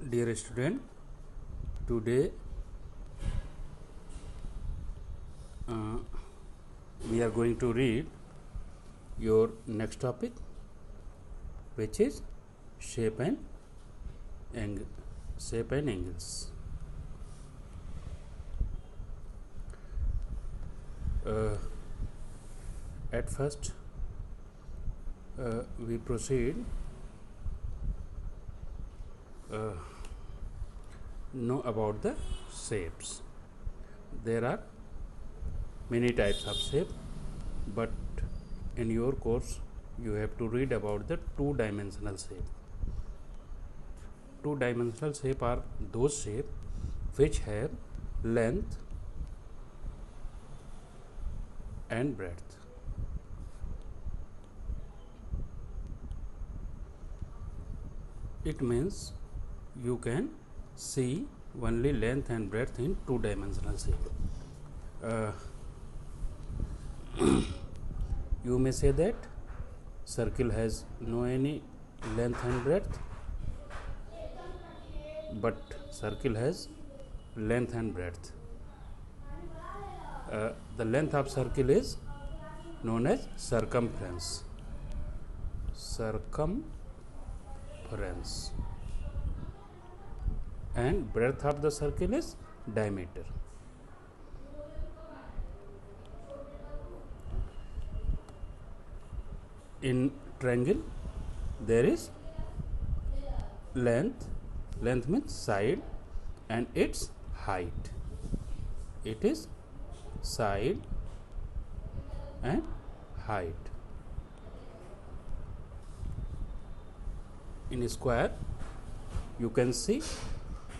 Dear student, today we are going to read your next topic, which is shape and angles. At first, we proceed know about the shapes. There are many types of shape, but in your course you have to read about the two-dimensional shape. Two-dimensional shape are those shape which have length and breadth. It means you can see only length and breadth in two-dimensional shape. You may say that circle has no any length and breadth, but circle has length and breadth. The length of circle is known as circumference. And breadth of the circle is diameter. In triangle there is length means side and its height. It is side and height. In square you can see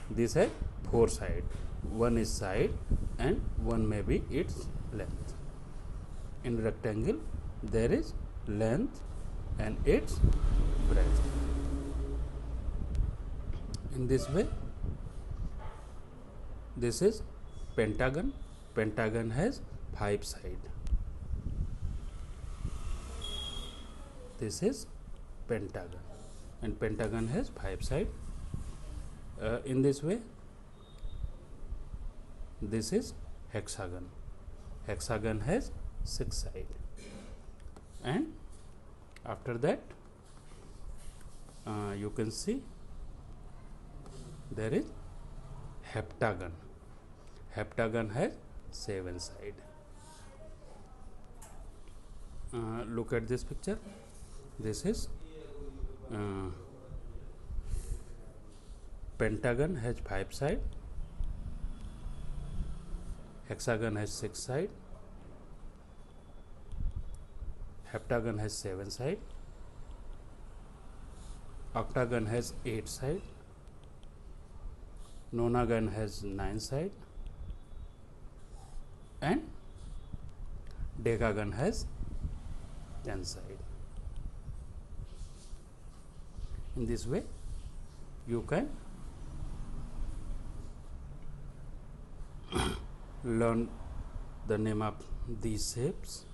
this has four sides. One is side and one may be its length. In rectangle there is length and its breadth. In this way, this is pentagon. Pentagon has five sides. This is pentagon, and pentagon has five sides. In this way, this is hexagon. Hexagon has six sides. And after that you can see there is heptagon. Heptagon has seven sides. Look at this picture. This is pentagon has five sides. Hexagon has six sides. Heptagon has seven sides. Octagon has eight sides. Nonagon has nine sides. And decagon has 10 sides. In this way, you can learn the name of these shapes,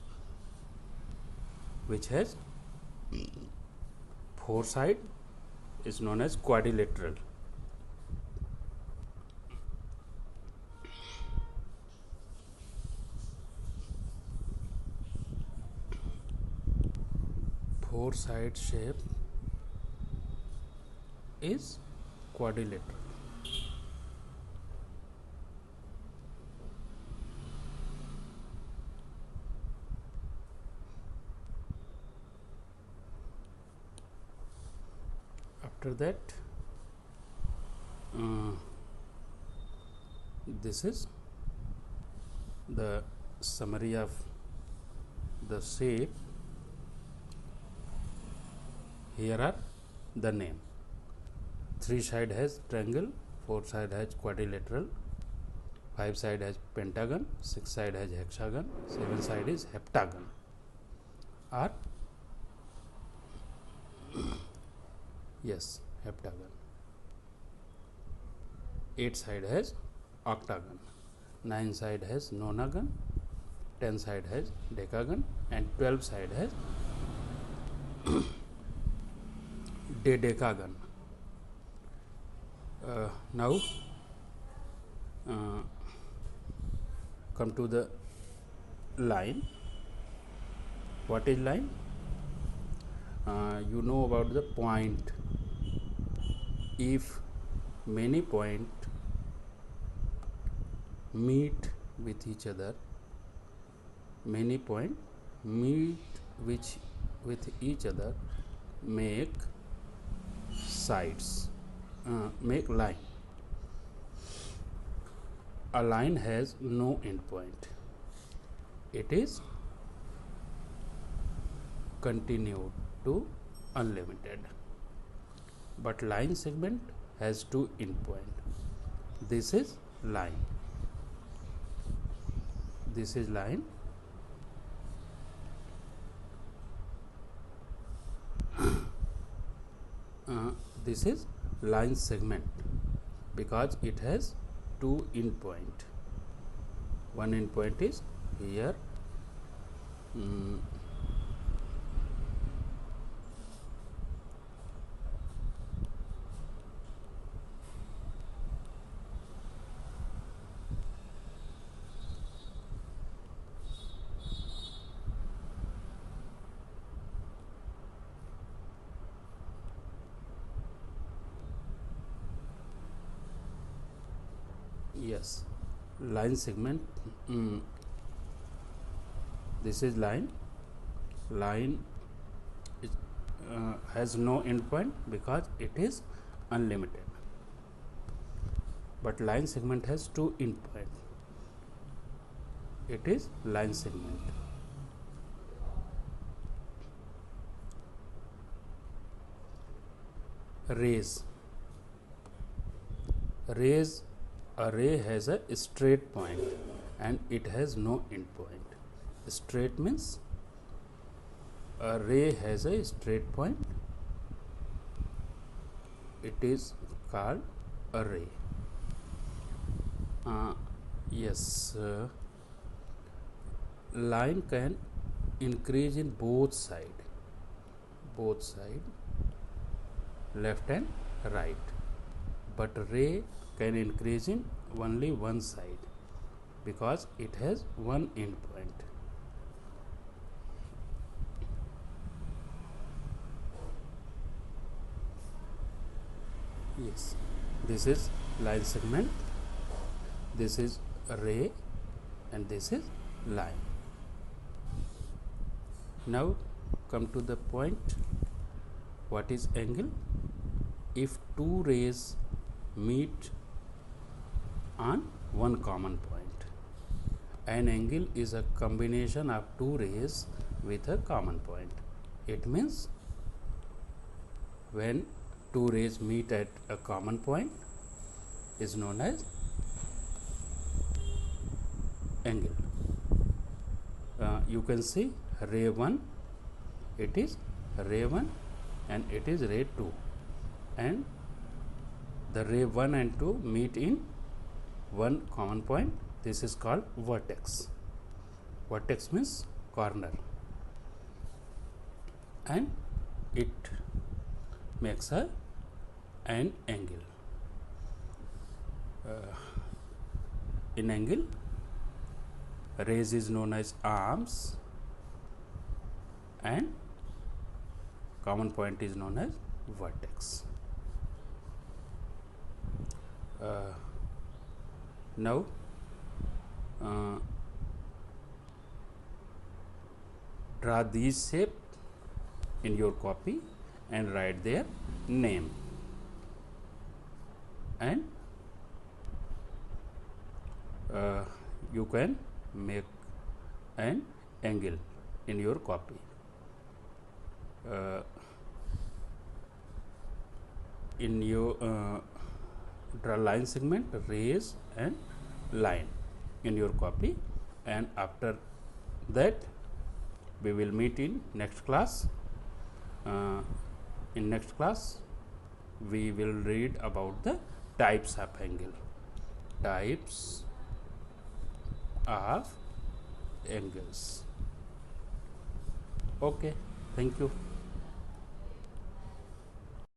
which has four sides, is known as quadrilateral. Four side shape is quadrilateral. After that, this is the summary of the shape. Here are the name. Three side has triangle, four side has quadrilateral, five side has pentagon, six side has hexagon, seven side is heptagon. Or yes, heptagon. Eight side has octagon, nine side has nonagon, 10 side has decagon, and 12 side has decagon. Now uh, come to the line. What is line? You know about the point. If many points meet with each other, many points meet with each other, make sides, make line. A line has no end point. It is continued to unlimited. But line segment has two end point. This is line. This is line. This is line segment because it has two end point. One end point is here. Yes, line segment. This is line. Line is, has no end point because it is unlimited. But line segment has two end point. It is line segment. Rays. Rays. A ray has a straight point and it has no end point. Straight means a ray has a straight point. It is called a ray. Yes, line can increase in both side, left and right. But ray can increase in only one side because it has one end point. Yes, this is line segment, this is a ray, and this is line. Now come to the point. What is angle? If two rays meet on one common point, an angle is a combination of two rays with a common point. It means when two rays meet at a common point is known as angle. You can see ray 1, it is ray 1 and it is ray 2, and the ray 1 and 2 meet in one common point. This is called vertex. Vertex means corner, and it makes an angle. In angle, rays is known as arms and common point is known as vertex. Now draw these shape in your copy and write their name, and you can make an angle in your copy. In your draw line segment, rays and line in your copy, and after that we will meet in next class. In next class we will read about the types of angle. Types of angles. Okay, thank you.